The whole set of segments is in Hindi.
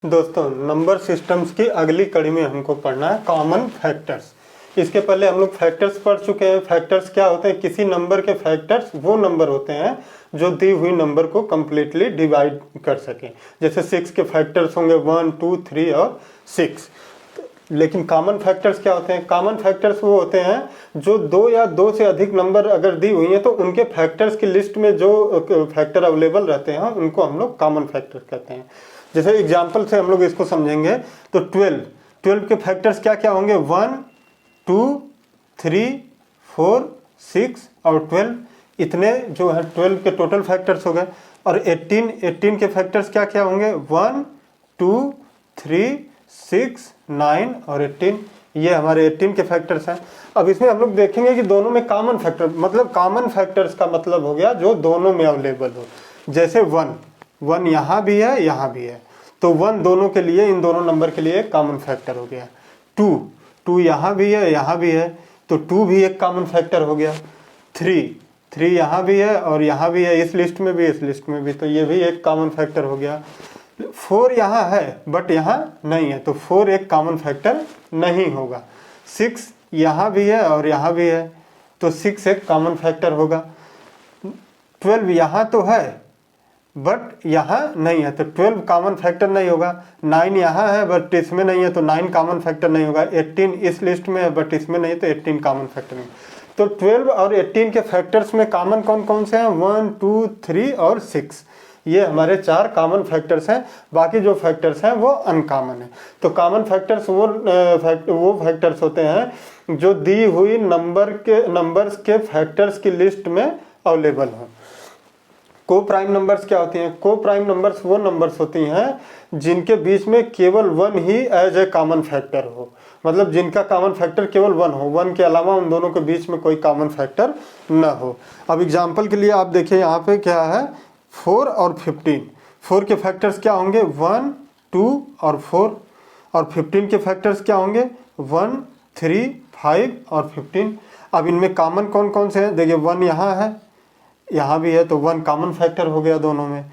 दोस्तों नंबर सिस्टम्स की अगली कड़ी में हमको पढ़ना है कॉमन फैक्टर्स। इसके पहले हम लोग फैक्टर्स पढ़ चुके हैं। फैक्टर्स क्या होते हैं? किसी नंबर के फैक्टर्स वो नंबर होते हैं जो दी हुई नंबर को कम्प्लीटली डिवाइड कर सकें। जैसे 6 के फैक्टर्स होंगे 1, 2, 3 और 6। लेकिन कॉमन फैक्टर्स क्या होते हैं? कॉमन फैक्टर्स वो होते हैं जो दो या दो से अधिक नंबर अगर दी हुई हैं तो उनके फैक्टर्स की लिस्ट में जो फैक्टर अवेलेबल रहते हैं उनको हम लोग कॉमन फैक्टर कहते हैं। जैसे एग्जाम्पल से हम लोग इसको समझेंगे तो 12 के फैक्टर्स क्या क्या होंगे? 1, 2, 3, 4, 6 और 12। इतने जो है 12 के टोटल फैक्टर्स हो गए। और 18 के फैक्टर्स क्या क्या होंगे? 1, 2, 3, 6, 9 और 18। ये हमारे 18 के फैक्टर्स हैं। अब इसमें हम लोग देखेंगे कि दोनों में कॉमन फैक्टर, मतलब कॉमन फैक्टर्स का मतलब हो गया जो दोनों में अवेलेबल हो। जैसे 1 यहाँ भी है, यहाँ भी है, तो 1 दोनों के लिए, इन दोनों नंबर के लिए कॉमन फैक्टर हो गया। 2 यहाँ भी है, यहाँ भी है, तो 2 भी एक कॉमन फैक्टर हो गया। 3 यहाँ भी है और यहाँ भी है, इस लिस्ट में भी, इस लिस्ट में भी, तो ये भी एक कॉमन फैक्टर हो गया। 4 यहाँ है बट यहाँ नहीं है, तो 4 एक कॉमन फैक्टर नहीं होगा। 6 यहाँ भी है और यहाँ भी है, तो 6 एक कॉमन फैक्टर होगा। 12 यहाँ तो है बट यहाँ नहीं है, तो 12 कॉमन फैक्टर नहीं होगा। 9 यहाँ है बट इसमें नहीं है, तो 9 कॉमन फैक्टर नहीं होगा। 18 इस लिस्ट में है बट इसमें नहीं, तो 18 कॉमन फैक्टर नहीं। तो 12 और 18 के फैक्टर्स में कॉमन कौन कौन से हैं? 1, 2, 3 और 6। ये हमारे 4 कॉमन फैक्टर्स हैं। बाकी जो फैक्टर्स हैं वो अनकॉमन है। तो कॉमन फैक्टर्स वो फैक्टर्स होते हैं जो दी हुई नंबर्स के फैक्टर्स की लिस्ट में अवेलेबल हो। को प्राइम नंबर्स क्या होती हैं? को प्राइम नंबर्स वो नंबर्स होती हैं जिनके बीच में केवल 1 ही एज ए कॉमन फैक्टर हो, मतलब जिनका कॉमन फैक्टर केवल 1 हो, 1 के अलावा उन दोनों के बीच में कोई कॉमन फैक्टर न हो। अब एग्जांपल के लिए आप देखिए यहाँ पे क्या है, 4 और 15। 4 के फैक्टर्स क्या होंगे? 1, 2 और 4। और 15 के फैक्टर्स क्या होंगे? 1, 3, 5 और 15। अब इनमें कॉमन कौन कौन से हैं? देखिए 1 यहाँ है, यहाँ भी है, तो 1 कॉमन फैक्टर हो गया दोनों में।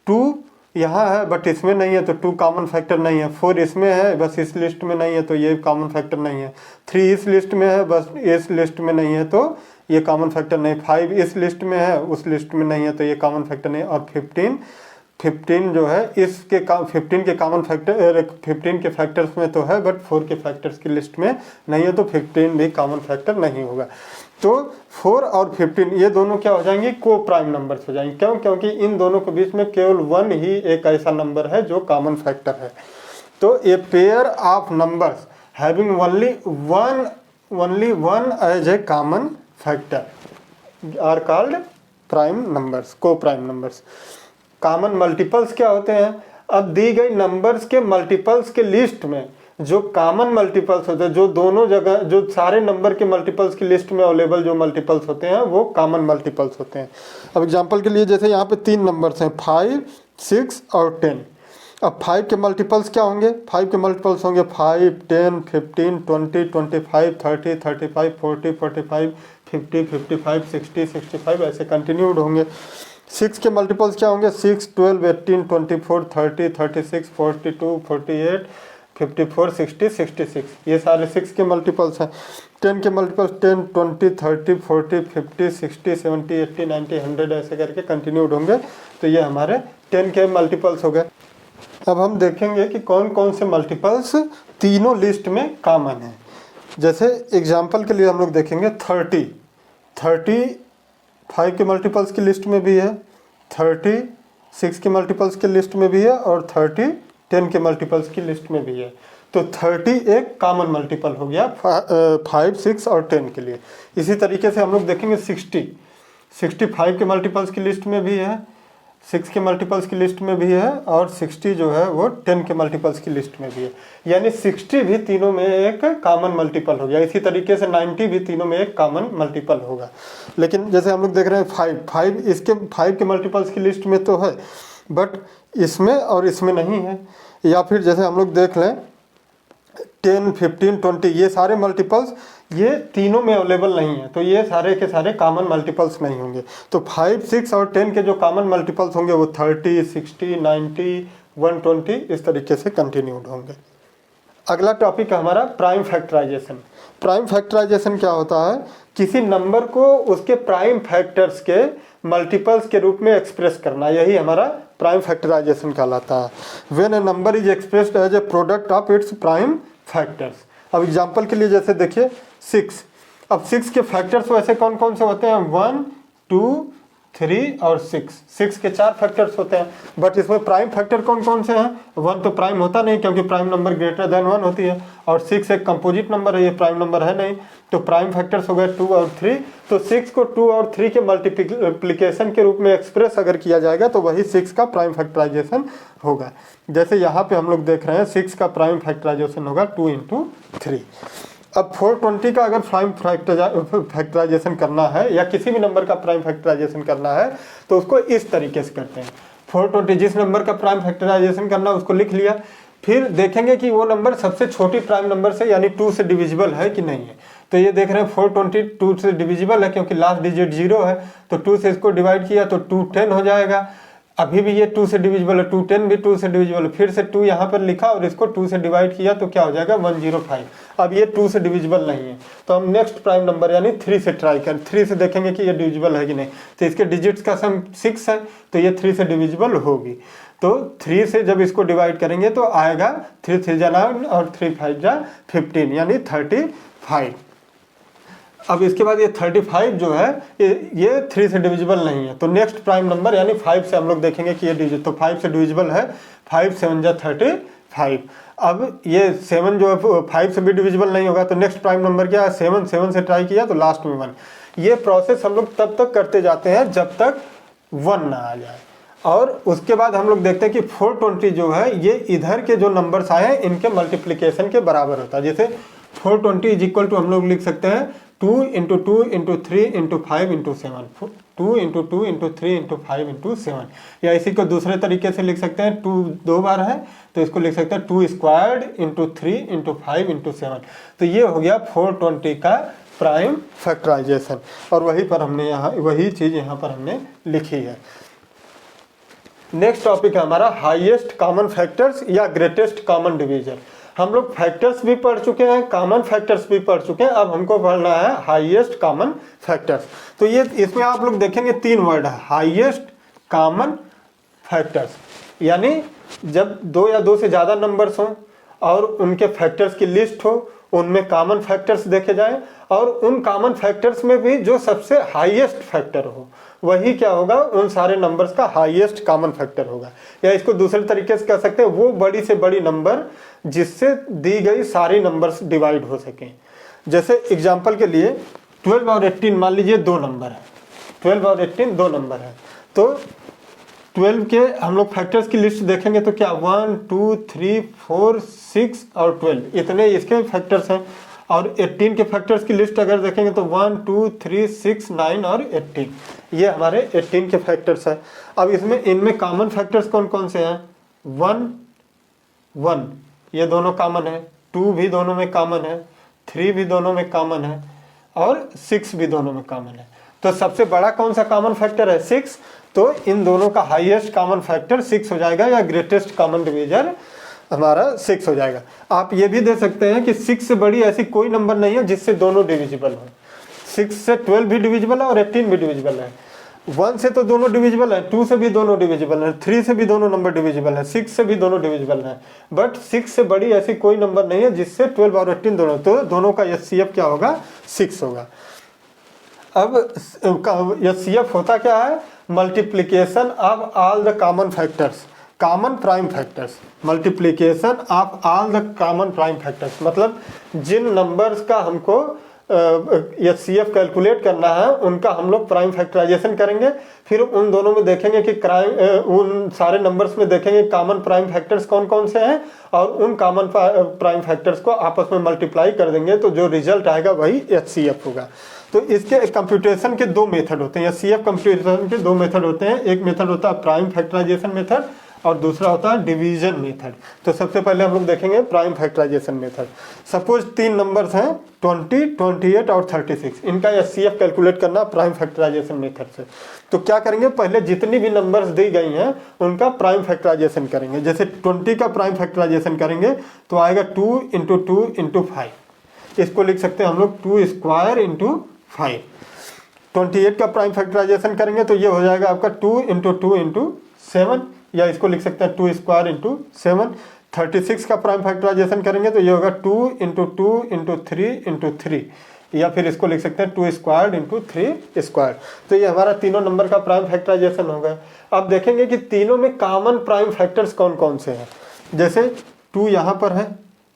2 यहाँ है बट इसमें नहीं है, तो 2 कॉमन फैक्टर नहीं है। 4 इसमें है बस इस लिस्ट में नहीं है, तो ये कॉमन फैक्टर नहीं है। 3 इस लिस्ट में है बस इस लिस्ट में नहीं है, तो ये कॉमन फैक्टर नहीं। 5 इस लिस्ट में है, उस लिस्ट में नहीं है, तो ये कॉमन फैक्टर नहीं। और 15 जो है इसके 15 के कॉमन फैक्टर 15 के फैक्टर्स में तो है बट 4 के फैक्टर्स की लिस्ट में नहीं है, तो 15 भी कॉमन फैक्टर नहीं होगा। तो 4 और 15 ये दोनों क्या हो जाएंगे? को प्राइम नंबर्स हो जाएंगे। क्यों? क्योंकि इन दोनों के बीच में केवल 1 ही एक ऐसा नंबर है जो कॉमन फैक्टर है। तो a pair of numbers having only one as a common factor are called prime numbers, coprime numbers. Common multiples क्या होते हैं? अब दी गई नंबर्स के मल्टीपल्स के लिस्ट में जो कॉमन मल्टीपल्स होते हैं, जो दोनों जगह, जो सारे नंबर के मल्टीपल्स की लिस्ट में अवेलेबल जो मल्टीपल्स होते हैं वो कॉमन मल्टीपल्स होते हैं। अब एग्जांपल के लिए जैसे यहाँ पे 3 नंबर्स हैं, 5, 6 और 10। अब 5 के मल्टीपल्स क्या होंगे? 5 के मल्टीपल्स होंगे 5, 10, 15, 20, 25, 30, 35, 40, 45, 50, 55, 60, 65 ऐसे कंटिन्यूड होंगे। 6 के मल्टीपल्स क्या होंगे? 6, 12, 18, 24, 30, 36, 42, 48, 54, 60, 66। ये सारे 6 के मल्टीपल्स हैं। 10 के मल्टीपल्स 10, 20, 30, 40, 50, 60, 70, 80, 90, 100 ऐसे करके कंटिन्यूड होंगे। तो ये हमारे 10 के मल्टीपल्स हो गए। अब हम देखेंगे कि कौन कौन से मल्टीपल्स तीनों लिस्ट में कॉमन है। जैसे एग्जाम्पल के लिए हम लोग देखेंगे 30 5 के मल्टीपल्स की लिस्ट में भी है, 30 6 के मल्टीपल्स की लिस्ट में भी है और 30 10 के मल्टीपल्स की लिस्ट में भी है। तो 30 एक कॉमन मल्टीपल हो गया 5, 6 और 10 के लिए। इसी तरीके से हम लोग देखेंगे 60 5 के मल्टीपल्स की लिस्ट में भी है, 6 के मल्टीपल्स की लिस्ट में भी है और 60 जो है वो 10 के मल्टीपल्स की लिस्ट में भी है। यानी 60 भी तीनों में एक कॉमन मल्टीपल हो गया। इसी तरीके से 90 भी तीनों में एक कॉमन मल्टीपल होगा। लेकिन जैसे हम लोग देख रहे हैं 5 के मल्टीपल्स की लिस्ट में तो है बट इसमें और इसमें नहीं है। या फिर जैसे हम लोग देख लें 10, 15, 20 ये सारे मल्टीपल्स ये तीनों में अवेलेबल नहीं है, तो ये सारे के सारे कॉमन मल्टीपल्स नहीं होंगे। तो 5, 6 और 10 के जो कॉमन मल्टीपल्स होंगे वो 30, 60, 90, 120 इस तरीके से कंटिन्यूड होंगे। अगला टॉपिक है हमारा प्राइम फैक्टराइजेशन। प्राइम फैक्टराइजेशन क्या होता है, किसी नंबर को उसके प्राइम फैक्टर्स के मल्टीपल्स के रूप में एक्सप्रेस करना, यही हमारा प्राइम फैक्टराइजेशन कहलाता है। When a number is expressed as a product of its prime factors. अब एग्जांपल के लिए जैसे देखिए 6, अब 6 के फैक्टर्स वैसे कौन कौन से होते हैं, 1 2 3 और 6 के 4 फैक्टर्स होते हैं, बट इसमें प्राइम फैक्टर कौन कौन से हैं, 1 तो प्राइम होता नहीं क्योंकि प्राइम नंबर ग्रेटर देन 1 होती है, और 6 एक कंपोजिट नंबर है, ये प्राइम नंबर है नहीं, तो प्राइम फैक्टर्स हो गए 2 और 3। तो 6 को 2 और 3 के मल्टीप्लिकेशन के रूप में एक्सप्रेस अगर किया जाएगा तो वही 6 का प्राइम फैक्टराइजेशन होगा। जैसे यहाँ पे हम लोग देख रहे हैं 6 का प्राइम फैक्टराइजेशन होगा 2 × 3। अब 420 का अगर प्राइम फैक्टराइजेशन करना है या किसी भी नंबर का प्राइम फैक्टराइजेशन करना है तो उसको इस तरीके से करते हैं। 420 जिस नंबर का प्राइम फैक्टराइजेशन करना है उसको लिख लिया, फिर देखेंगे कि वो नंबर सबसे छोटी प्राइम नंबर से यानी 2 से डिविजिबल है कि नहीं है। तो ये देख रहे हैं 420 2 से डिविजिबल है क्योंकि लास्ट डिजिट 0 है, तो 2 से इसको डिवाइड किया तो 2 10 हो जाएगा। अभी भी ये 2 से डिविजिबल है, 2 10 भी 2 से डिविजिबल है, फिर से 2 यहाँ पर लिखा और इसको 2 से डिवाइड किया तो क्या हो जाएगा 105। अब ये 2 से डिविजिबल नहीं है तो हम नेक्स्ट प्राइम नंबर यानी 3 से ट्राई करें, 3 से देखेंगे कि ये डिविजिबल है कि नहीं। तो इसके डिजिट्स का सम 6 है तो ये 3 से डिविजिबल होगी। तो 3 से जब इसको डिवाइड करेंगे तो आएगा 3 3 जा 9 और 3 5 जा 15 यानी 35। अब इसके बाद ये 35 जो है ये 3 से डिविजिबल नहीं है, तो नेक्स्ट प्राइम नंबर यानी 5 से हम लोग देखेंगे कि ये डिजिट, तो 5 से डिविजिबल है, 5 7 जा 35। अब ये 7 जो है 5 से भी डिविजिबल नहीं होगा तो नेक्स्ट प्राइम नंबर क्या है 7, 7 से ट्राई किया तो लास्ट में 1। ये प्रोसेस हम लोग तब तक करते जाते हैं जब तक 1 ना आ जाए। और उसके बाद हम लोग देखते हैं कि 420 जो है ये इधर के जो नंबर्स आए हैं इनके मल्टीप्लिकेशन के बराबर होता है। जैसे 420 इज इक्वल टू हम लोग लिख सकते हैं 2 × 2 × 3 × 5 × 7, 2 × 2 × 3 × 5 × 7। या इसी को दूसरे तरीके से लिख सकते हैं, 2 2 बार है तो इसको लिख सकते हैं 2² × 3 × 5 × 7। तो ये हो गया 420 का प्राइम फैक्टराइजेशन, और वही पर हमने यहाँ वही चीज़ यहाँ पर हमने लिखी है। नेक्स्ट टॉपिक है हमारा हाईएस्ट कॉमन फैक्टर्स या ग्रेटेस्ट कॉमन डिवीजर। हम लोग फैक्टर्स भी पढ़ चुके हैं, कॉमन फैक्टर्स भी पढ़ चुके हैं, अब हमको पढ़ना है हाईएस्ट कॉमन फैक्टर्स। तो ये इसमें आप लोग देखेंगे 3 वर्ड है, हाईएस्ट कॉमन फैक्टर्स, यानी जब 2 या 2 से ज़्यादा नंबर्स हों और उनके फैक्टर्स की लिस्ट हो, उनमें कॉमन फैक्टर्स देखे जाएं और उन कॉमन फैक्टर्स में भी जो सबसे हाईएस्ट फैक्टर हो वही क्या होगा, उन सारे नंबर्स का हाईएस्ट कॉमन फैक्टर होगा। या इसको दूसरे तरीके से कह सकते हैं वो बड़ी से बड़ी नंबर जिससे दी गई सारी नंबर्स डिवाइड हो सकें। जैसे एग्जांपल के लिए 12 और 18 मान लीजिए 2 नंबर है, 12 और 18 2 नंबर है, तो 12 के हम लोग फैक्टर्स की लिस्ट देखेंगे तो क्या 1 2 3 4 6 और 12 इतने इसके फैक्टर्स हैं। और 18 के फैक्टर्स की लिस्ट अगर देखेंगे तो 1 2 3 6 9 और 18, ये हमारे 18 के फैक्टर्स है। अब इसमें इनमें कॉमन फैक्टर्स कौन कौन से हैं, 1 1 ये दोनों कॉमन है, 2 भी दोनों में कॉमन है, 3 भी दोनों में कॉमन है और 6 भी दोनों में कॉमन है। तो सबसे बड़ा कौन सा कॉमन फैक्टर है, 6, तो इन दोनों का हाईएस्ट कॉमन फैक्टर 6 हो जाएगा या ग्रेटेस्ट कॉमन डिवीजर हमारा 6 हो जाएगा। आप ये भी दे सकते हैं कि 6 से बड़ी ऐसी कोई नंबर नहीं है जिससे दोनों डिविजिबल हो। 6 से 12 भी डिविजिबल है और 18 भी डिविजिबल है, 1 से तो दोनों डिविजिबल है, 2 से भी दोनों डिविजिबल है, 3 से भी दोनों नंबर डिविजिबल है, 6 से भी दोनों डिविजिबल है, बट 6 से बड़ी ऐसी कोई नंबर नहीं है जिससे 12 और 18 दोनों, तो दोनों का HCF क्या होगा, 6 होगा। अब HCF होता क्या है, multiplication of all the common factors, common prime factors, multiplication of all the common prime factors, मतलब जिन नंबर्स का हमको HCF कैलकुलेट करना है उनका हम लोग प्राइम फैक्टराइजेशन करेंगे, फिर उन दोनों में देखेंगे कि उन सारे नंबर्स में देखेंगे कॉमन प्राइम फैक्टर्स कौन कौन से हैं और उन कॉमन प्राइम फैक्टर्स को आपस में मल्टीप्लाई कर देंगे तो जो रिजल्ट आएगा वही HCF होगा। तो इसके कंप्यूटेशन के 2 मेथड होते हैं, HCF कंप्यूटेशन के 2 मेथड होते हैं। एक मेथड होता है प्राइम फैक्टराइजेशन मेथड और दूसरा होता है डिवीजन मेथड। तो सबसे पहले हम लोग देखेंगे prime factorization method. Suppose 3 numbers हैं 20, 28 और 36, इनका HCF कैलकुलेट करना प्राइम फैक्टराइजेशन मेथड से। तो क्या करेंगे, पहले जितनी भी नंबर्स दी गई हैं उनका प्राइम फैक्टराइजेशन करेंगे। जैसे 20 का प्राइम फैक्टराइजेशन करेंगे तो आएगा 2 × 2 × 5, इसको लिख सकते हैं हम लोग 2² × 5। 28 का प्राइम फैक्टराइजेशन करेंगे तो ये हो जाएगा आपका 2 × 2 × 7, या इसको लिख सकते हैं 2² × 7। 36 का प्राइम फैक्टराइजेशन करेंगे तो ये होगा 2 × 2 × 3 × 3, या फिर इसको लिख सकते हैं 2² × 3²। तो ये हमारा तीनों नंबर का प्राइम फैक्टराइजेशन हो गया। अब देखेंगे कि तीनों में कॉमन प्राइम फैक्टर्स कौन कौन से हैं। जैसे 2 यहाँ पर है,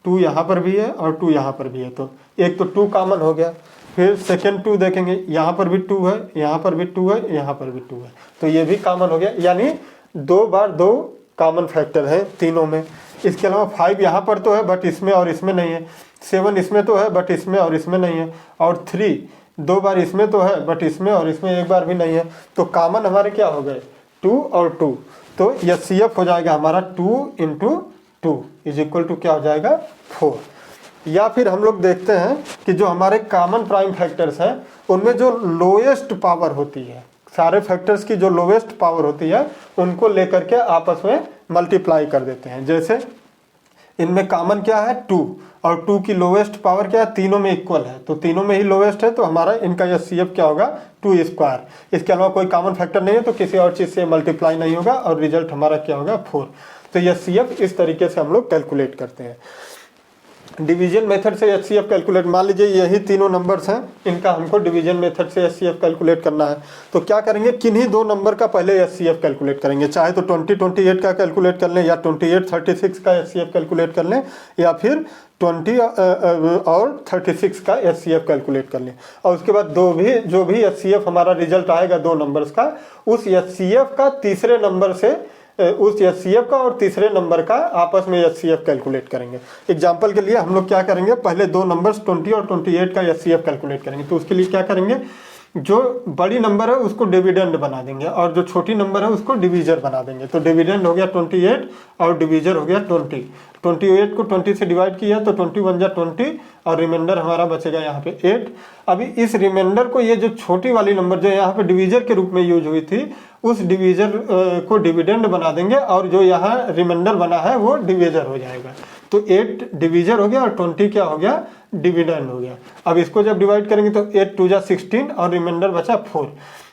2 यहाँ पर भी है और 2 यहाँ पर भी है, तो एक तो 2 कॉमन हो गया। फिर सेकेंड 2 देखेंगे, यहाँ पर भी 2 है, यहाँ पर भी 2 है, यहाँ पर भी 2 है, तो ये भी कॉमन हो गया। यानी 2 बार 2 कॉमन फैक्टर है तीनों में। इसके अलावा 5 यहाँ पर तो है बट इसमें और इसमें नहीं है, 7 इसमें तो है बट इसमें और इसमें नहीं है, और 3 2 बार इसमें तो है बट इसमें और इसमें एक बार भी नहीं है। तो कॉमन हमारे क्या हो गए, 2 और 2। तो HCF हो जाएगा हमारा 2 × 2 = क्या हो जाएगा, 4। या फिर हम लोग देखते हैं कि जो हमारे कॉमन प्राइम फैक्टर्स हैं उनमें जो लोएस्ट पावर होती है, सारे फैक्टर्स की जो लोएस्ट पावर होती है उनको लेकर के आपस में मल्टीप्लाई कर देते हैं। जैसे इनमें कॉमन क्या है, 2, और 2 की लोएस्ट पावर क्या है, तीनों में इक्वल है, तो तीनों में ही लोएस्ट है, तो हमारा इनका HCF क्या होगा, 2²। इसके अलावा कोई कॉमन फैक्टर नहीं है तो किसी और चीज़ से मल्टीप्लाई नहीं होगा और रिजल्ट हमारा क्या होगा, 4। तो HCF इस तरीके से हम लोग कैलकुलेट करते हैं। डिवीजन मेथड से HCF कैलकुलेट, मान लीजिए यही तीनों नंबर्स हैं, इनका हमको डिवीजन मेथड से HCF कैलकुलेट करना है। तो क्या करेंगे, किन्हीं 2 नंबर का पहले HCF कैलकुलेट करेंगे, चाहे तो 20 28 का कैलकुलेट कर लें, या 28 36 का HCF कैलकुलेट कर लें, या फिर 20 और 36 का HCF कैलकुलेट कर लें। और उसके बाद जो भी HCF हमारा रिजल्ट आएगा 2 नंबर्स का, उस HCF का तीसरे नंबर से उस HCF का और तीसरे नंबर का आपस में HCF कैलकुलेट करेंगे। एग्जांपल के लिए हम लोग क्या करेंगे, पहले 2 नंबर्स 20 और 28 का HCF कैलकुलेट करेंगे। तो उसके लिए क्या करेंगे, जो बड़ी नंबर है उसको डिविडेंड बना देंगे और जो छोटी नंबर है उसको डिवीजर बना देंगे। तो डिविडेंड हो गया 28 और डिवीजर हो गया 20। 28 को 20 से डिवाइड किया तो 21 जा 20 और रिमाइंडर हमारा बचेगा यहाँ पे 8। अभी इस रिमाइंडर को, ये जो छोटी वाली नंबर जो यहाँ पे डिवीजर के रूप में यूज हुई थी, उस डिवीजर को डिविडेंड बना देंगे और जो यहाँ रिमाइंडर बना है वो डिवीजर हो जाएगा। तो 8 डिवीजर हो गया और 20 क्या हो गया, डिविडेंड हो गया। अब इसको जब डिवाइड करेंगे तो 8 2 जा 16 और रिमाइंडर बचा 4।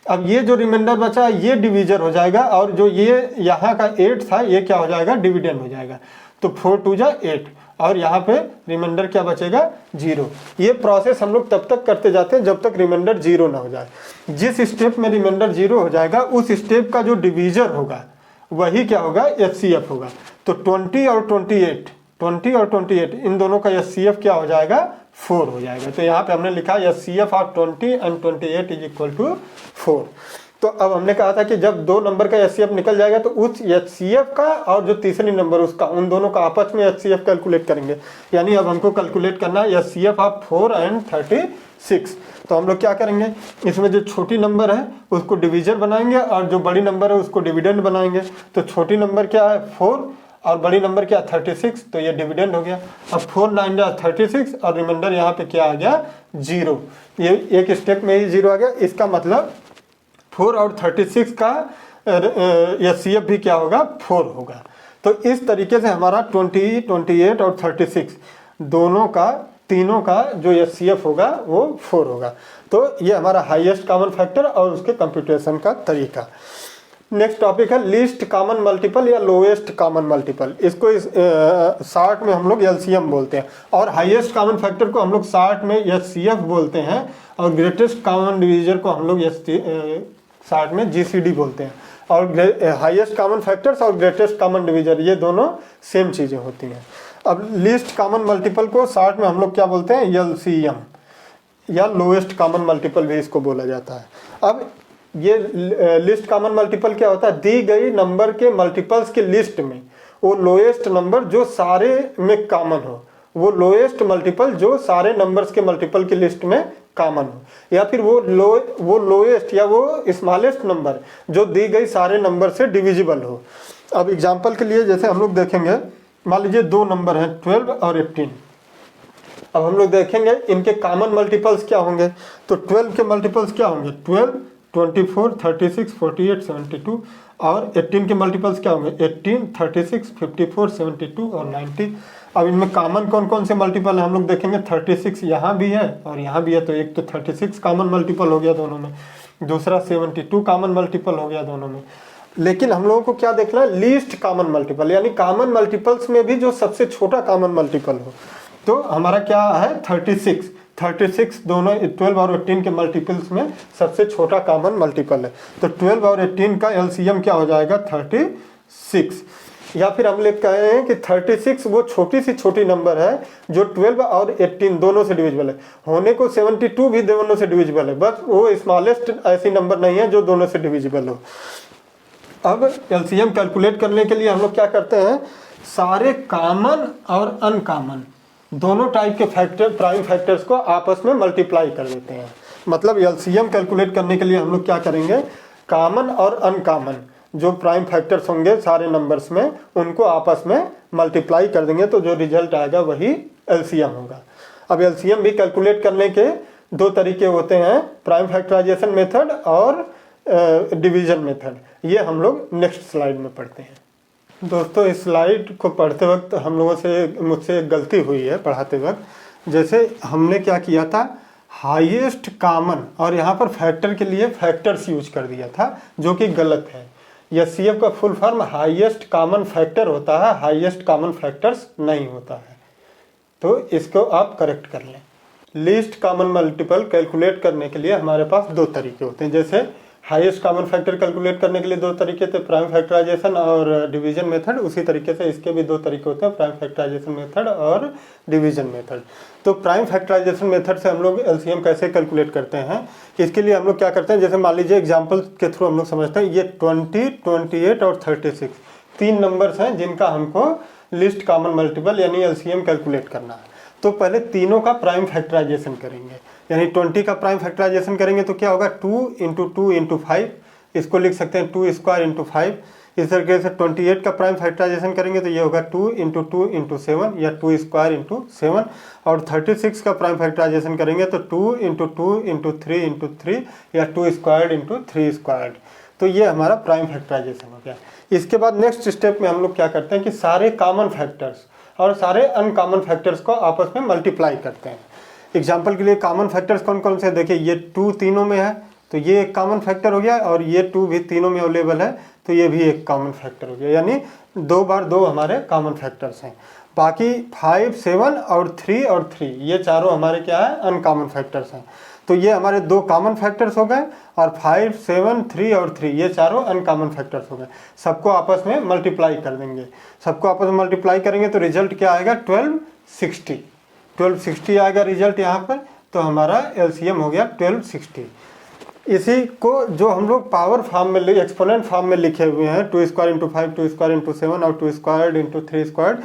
अब ये जो रिमाइंडर बचा ये डिवीजर हो जाएगा और जो ये यहाँ का 8 था ये क्या हो जाएगा, डिविडेंड हो जाएगा। तो 4 2 जा 8 और यहाँ पे रिमाइंडर क्या बचेगा, 0। ये प्रोसेस हम लोग तब तक करते जाते हैं जब तक रिमाइंडर 0 ना हो जाए। जिस स्टेप में रिमाइंडर 0 हो जाएगा उस स्टेप का जो डिवीजर होगा वही क्या होगा, HCF होगा। तो 20 और 28 इन दोनों का HCF क्या हो जाएगा, 4 हो जाएगा। तो यहाँ पे हमने लिखा HCF ऑफ 20 and 28 = 4। तो अब हमने कहा था कि जब 2 नंबर का HCF निकल जाएगा तो उस HCF का और जो तीसरी नंबर उसका, उन दोनों का आपस में HCF कैलकुलेट करेंगे। यानी अब हमको कैलकुलेट करना है HCF ऑफ 4 and 36। तो हम लोग क्या करेंगे, इसमें जो छोटी नंबर है उसको डिवीजर बनाएंगे और जो बड़ी नंबर है उसको डिविडेंड बनाएंगे। तो छोटी नंबर क्या है, 4, और बड़ी नंबर क्या, 36, तो ये डिविडेंड हो गया। अब 4 9 जा 36 और रिमाइंडर यहाँ पे क्या आ गया, 0। ये एक स्टेप में ही 0 आ गया। इसका मतलब 4 और 36 का HCF भी क्या होगा, 4 होगा। तो इस तरीके से हमारा 20 28 और 36 दोनों का, तीनों का जो HCF होगा वो 4 होगा। तो ये हमारा हाईएस्ट कॉमन फैक्टर और उसके कंप्यूटेशन का तरीका। नेक्स्ट टॉपिक है लीस्ट कॉमन मल्टीपल या लोएस्ट कॉमन मल्टीपल। इसको शॉर्ट में हम लोग LCM बोलते हैं, और हाईएस्ट कॉमन फैक्टर को हम लोग शॉर्ट में HCF बोलते हैं, और ग्रेटेस्ट कॉमन डिवीजर को हम लोग शॉर्ट में GCD बोलते हैं। और हाईएस्ट कॉमन फैक्टर्स और ग्रेटेस्ट कॉमन डिवीजर ये दोनों सेम चीज़ें होती हैं। अब लीस्ट कॉमन मल्टीपल को शॉर्ट में हम लोग क्या बोलते हैं, LCM, या लोएस्ट कॉमन मल्टीपल भी इसको बोला जाता है। अब ये लिस्ट कॉमन मल्टीपल क्या होता है, दी गई नंबर के मल्टीपल्स के लिस्ट में वो लोएस्ट नंबर जो सारे में कॉमन हो, वो लोएस्ट मल्टीपल जो सारे नंबर्स के मल्टीपल की लिस्ट में कॉमन हो, या फिर वो लोएस्ट या वो स्मॉलेस्ट नंबर जो दी गई सारे नंबर से डिविजिबल हो। अब एग्जाम्पल के लिए जैसे हम लोग देखेंगे, मान लीजिए दो नंबर हैं 12 और 18। अब हम लोग देखेंगे इनके कॉमन मल्टीपल्स क्या होंगे। तो 12 के मल्टीपल्स क्या होंगे, 12, 24, 36, 48, 72। और 18 के मल्टीपल्स क्या होंगे, 18, 36, 54, 72 और 90। अब इनमें कॉमन कौन कौन से मल्टीपल है हम लोग देखेंगे। 36 यहाँ भी है और यहाँ भी है, तो एक तो 36 कॉमन मल्टीपल हो गया दोनों में, दूसरा 72 कॉमन मल्टीपल हो गया दोनों में। लेकिन हम लोगों को क्या देखना है, लीस्ट कॉमन मल्टीपल, यानी कॉमन मल्टीपल्स में भी जो सबसे छोटा कॉमन मल्टीपल हो। तो हमारा क्या है 36 दोनों 12 और 18 के मल्टीपल्स में सबसे छोटा कॉमन मल्टीपल है। तो 12 और 18 का एलसीएम क्या हो जाएगा 36। या फिर हम लोग कहे हैं कि 36 वो छोटी सी छोटी नंबर है जो 12 और 18 दोनों से डिविजिबल है। होने को 72 भी दोनों से डिविजिबल है, बस वो स्मॉलेस्ट ऐसी नंबर नहीं है जो दोनों से डिविजिबल हो। अब एलसीएम कैलकुलेट करने के लिए हम लोग क्या करते हैं, सारे कॉमन और अनकॉमन दोनों टाइप के फैक्टर प्राइम फैक्टर्स को आपस में मल्टीप्लाई कर देते हैं। मतलब एलसीएम कैलकुलेट करने के लिए हम लोग क्या करेंगे, कॉमन और अनकॉमन जो प्राइम फैक्टर्स होंगे सारे नंबर्स में उनको आपस में मल्टीप्लाई कर देंगे, तो जो रिजल्ट आएगा वही एलसीएम होगा। अब एलसीएम भी कैलकुलेट करने के दो तरीके होते हैं, प्राइम फैक्टराइजेशन मेथड और डिवीजन मेथड। ये हम लोग नेक्स्ट स्लाइड में पढ़ते हैं। दोस्तों इस स्लाइड को पढ़ते वक्त हम लोगों से मुझसे एक गलती हुई है पढ़ाते वक्त। जैसे हमने क्या किया था, हाईएस्ट कॉमन और यहाँ पर फैक्टर के लिए फैक्टर्स यूज कर दिया था, जो कि गलत है। एचसीएफ का full form highest common factor होता है, हाईएस्ट कॉमन फैक्टर्स नहीं होता है। तो इसको आप करेक्ट कर लें। लीस्ट कॉमन मल्टीपल कैलकुलेट करने के लिए हमारे पास दो तरीके होते हैं। जैसे हाईएस्ट कॉमन फैक्टर कैलकुलेट करने के लिए दो तरीके थे, प्राइम फैक्टराइजेशन और डिवीजन मेथड। उसी तरीके से इसके भी दो तरीके होते हैं, प्राइम फैक्टराइजेशन मेथड और डिवीजन मेथड। तो प्राइम फैक्टराइजेशन मेथड से हम लोग एलसीएम कैसे कैलकुलेट करते हैं, इसके लिए हम लोग क्या करते हैं, जैसे मान लीजिए एग्जाम्पल के थ्रू हम लोग समझते हैं। ये 20, 28 और 36 तीन नंबर्स हैं जिनका हमको लिस्ट कॉमन मल्टीपल यानी एलसीएम कैलकुलेट करना है। तो पहले तीनों का प्राइम फैक्टराइजेशन करेंगे, यानी 20 का प्राइम फैक्टराइजेशन करेंगे तो क्या होगा 2 × 2 × 5, इसको लिख सकते हैं 2² × 5। इस तरीके से 28 का प्राइम फैक्टराइजेशन करेंगे तो ये होगा 2 × 2 × 7 या 2² × 7। और 36 का प्राइम फैक्टराइजेशन करेंगे तो 2 × 2 × 3 × 3 या 2² × 3²। तो ये हमारा प्राइम फैक्टराइजेशन हो गया। इसके बाद नेक्स्ट स्टेप में हम लोग क्या करते हैं कि सारे कॉमन फैक्टर्स और सारे अनकॉमन फैक्टर्स को आपस में मल्टीप्लाई करते हैं। एग्जाम्पल के लिए कॉमन फैक्टर्स कौन कौन से, देखिए ये 2 तीनों में है तो ये एक कॉमन फैक्टर हो गया, और ये 2 भी तीनों में अवेलेबल है तो ये भी एक कॉमन फैक्टर हो गया। यानी 2 बार 2 हमारे कॉमन फैक्टर्स हैं। बाकी 5, 7 और 3 और 3 ये चारों हमारे क्या है, अनकॉमन फैक्टर्स हैं। तो ये हमारे 2 कॉमन फैक्टर्स हो गए, और 5, 7, 3 और 3 ये चारों अनकॉमन फैक्टर्स हो गए। सबको आपस में मल्टीप्लाई कर देंगे। सबको आपस में मल्टीप्लाई करेंगे तो रिजल्ट क्या आएगा 1260 आएगा रिजल्ट यहाँ पर। तो हमारा एलसीएम हो गया 1260। इसी को जो हम लोग पावर फॉर्म में एक्सपोनेंट फॉर्म में लिखे हुए हैं 2² × 5, 2² × 7 और 2² × 3²,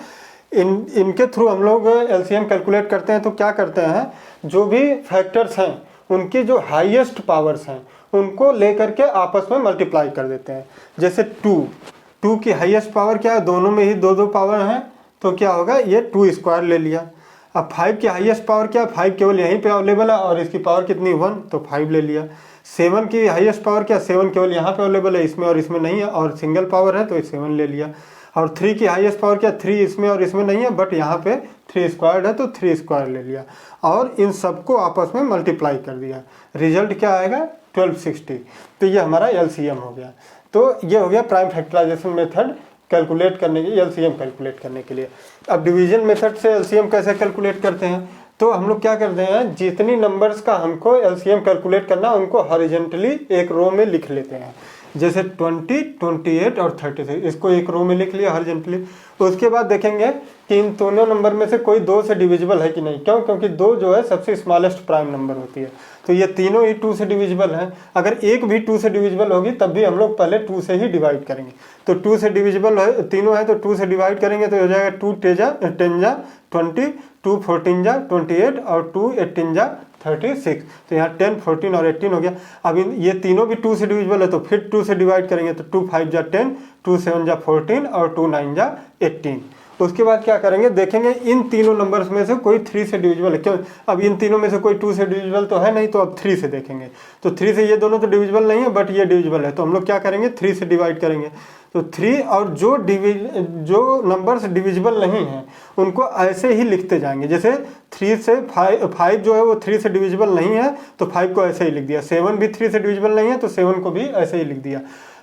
इनके थ्रू हम लोग एलसीएम कैलकुलेट करते हैं। तो क्या करते हैं, जो भी फैक्टर्स हैं उनकी जो हाईएस्ट पावर्स हैं उनको लेकर के आपस में मल्टीप्लाई कर देते हैं। जैसे 2 की हाईएस्ट पावर क्या है, दोनों में ही 2 पावर हैं तो क्या होगा, ये 2² ले लिया। अब 5 की हाईएस्ट पावर क्या है, 5 केवल यहीं पे अवेलेबल है और इसकी पावर कितनी 1, तो 5 ले लिया। 7 की हाईएस्ट पावर क्या, 7 केवल यहाँ पे अवेलेबल है, इसमें और इसमें नहीं है, और सिंगल पावर है तो 7 ले लिया। और 3 की हाईएस्ट पावर क्या, 3 इसमें और इसमें नहीं है बट यहाँ पे 3² है तो 3² ले लिया, और इन सबको आपस में मल्टीप्लाई कर दिया। रिजल्ट क्या आएगा 1260। तो ये हमारा एलसीएम हो गया। तो ये हो गया प्राइम फैक्टराइजेशन मेथड कैलकुलेट करने के, एलसीएम कैलकुलेट करने के लिए। अब डिवीजन मेथड से एलसीएम कैसे कैलकुलेट करते हैं, तो हम लोग क्या करते हैं, जितनी नंबर्स का हमको एलसीएम कैलकुलेट करना उनको हॉरिजॉन्टली एक रो में लिख लेते हैं। जैसे 20, 28 और 36 इसको एक रो में लिख लिया हॉरिजॉन्टली। उसके बाद देखेंगे कि इन दोनों नंबर में से कोई 2 से डिविजिबल है कि नहीं। क्यों, क्योंकि 2 जो है सबसे स्मॉलेस्ट प्राइम नंबर होती है, तो ये तीनों ही 2 से डिविजिबल हैं। अगर एक भी 2 से डिविजिबल होगी तब भी हम लोग पहले 2 से ही डिवाइड करेंगे। तो 2 से डिविजिबल है, तीनों है तो 2 से डिवाइड करेंगे तो हो जाएगा 2 × 10 = 20, 2 × 14 = 28 और 2 × 18 = 36। तो यहाँ 10, 14 और 18 हो गया। अब ये तीनों भी 2 से डिविजिबल है तो फिर 2 से डिवाइड करेंगे तो 2 5 जा 10, 2 7 जा 14 और 2 9 जा 18। उसके बाद क्या करेंगे, देखेंगे इन तीनों नंबर्स में से कोई 3 से डिविजिबल है। क्यों, अब इन तीनों में से कोई 2 से डिविजिबल तो है नहीं, तो अब 3 से देखेंगे। तो 3 से ये दोनों तो डिविजिबल नहीं है बट ये डिविजिबल है, तो हम लोग क्या करेंगे 3 से डिवाइड करेंगे। तो 3 और जो नंबर्स डिविजिबल नहीं हैं उनको ऐसे ही लिखते जाएंगे। जैसे 3 से 5 जो है वो 3 से डिविजिबल नहीं है तो 5 को ऐसे ही लिख दिया। 7 भी 3 से डिविजिबल नहीं है तो 7 को भी ऐसे ही लिख दिया।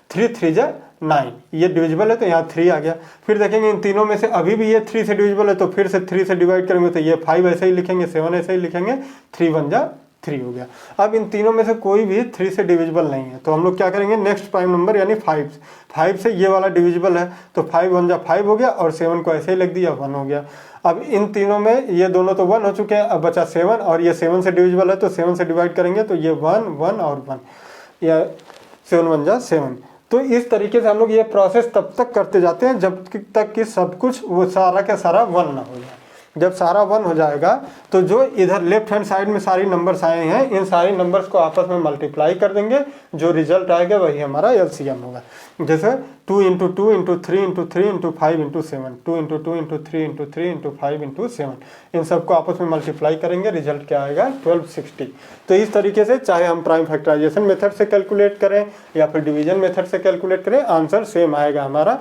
3 3 जा 9, ये डिविजिबल है तो यहाँ 3 आ गया। फिर देखेंगे इन तीनों में से अभी भी ये 3 से डिविजिबल है तो फिर से 3 से डिवाइड करेंगे तो ये 5 ऐसे ही लिखेंगे, 7 ऐसे ही लिखेंगे, 3 1 जा 3 हो गया। अब इन तीनों में से कोई भी 3 से डिविजिबल नहीं है तो हम लोग क्या करेंगे, नेक्स्ट प्राइम नंबर यानी 5 से ये वाला डिविजिबल है तो 5 1 जा 5 हो गया और 7 को ऐसे ही लिख दिया, 1 हो गया। अब इन तीनों में ये दोनों तो 1 हो चुके हैं, अब बचा 7 और ये 7 से डिविजिबल है तो 7 से डिवाइड करेंगे तो ये 1 1 और 1, या 7 1 जा 7। तो इस तरीके से हम लोग ये प्रोसेस तब तक करते जाते हैं जब तक कि सब कुछ वो सारा का सारा 1 ना हो जाए। जब सारा 1 हो जाएगा तो जो इधर लेफ्ट हैंड साइड में सारी नंबर्स आए हैं इन सारी नंबर्स को आपस में मल्टीप्लाई कर देंगे, जो रिजल्ट आएगा वही हमारा एलसीएम होगा। जैसे 2 × 2 × 3 × 3 × 5 × 7, 2 × 2 × 3 × 3 × 5 × 7, इन सबको आपस में मल्टीप्लाई करेंगे, रिजल्ट क्या आएगा 1260। तो इस तरीके से चाहे हम प्राइम फैक्टराइजेशन मेथड से कैलकुलेट करें या फिर डिवीजन मेथड से कैलकुलेट करें, आंसर सेम आएगा हमारा।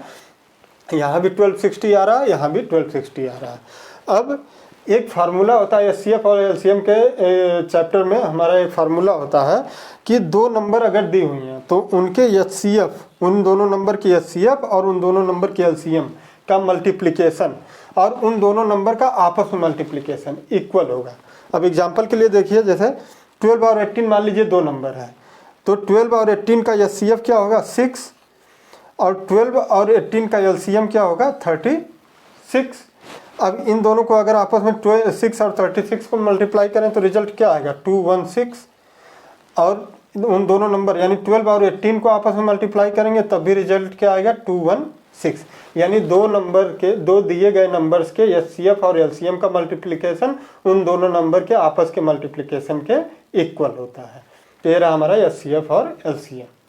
यहाँ भी 1260 आ रहा है, यहाँ भी 1260 आ रहा है। अब एक फार्मूला होता है एचसीएफ और एलसीएम के चैप्टर में, हमारा एक फार्मूला होता है कि दो नंबर अगर दी हुई हैं तो उनके एचसीएफ, उन दोनों नंबर की एचसीएफ और उन दोनों नंबर की एलसीएम का मल्टीप्लिकेशन और उन दोनों नंबर का आपस में मल्टीप्लिकेशन इक्वल होगा। अब एग्जांपल के लिए देखिए, जैसे 12 और 18 मान लीजिए दो नंबर है, तो 12 और 18 का एचसीएफ क्या होगा 6 और 12 और 18 का एलसीएम क्या होगा 36। अब इन दोनों को अगर आपस में 6 और 36 को मल्टीप्लाई करें तो रिजल्ट क्या आएगा 216, और उन दोनों नंबर यानी 12 और 18 को आपस में मल्टीप्लाई करेंगे तब भी रिजल्ट क्या आएगा 216। यानी दो नंबर के, दो दिए गए नंबर्स के एचसीएफ और एलसीएम का मल्टीप्लिकेशन उन दोनों नंबर के आपस के मल्टीप्लिकेशन के इक्वल होता है। तो ये रहा हमारा एचसीएफ और एलसीएम।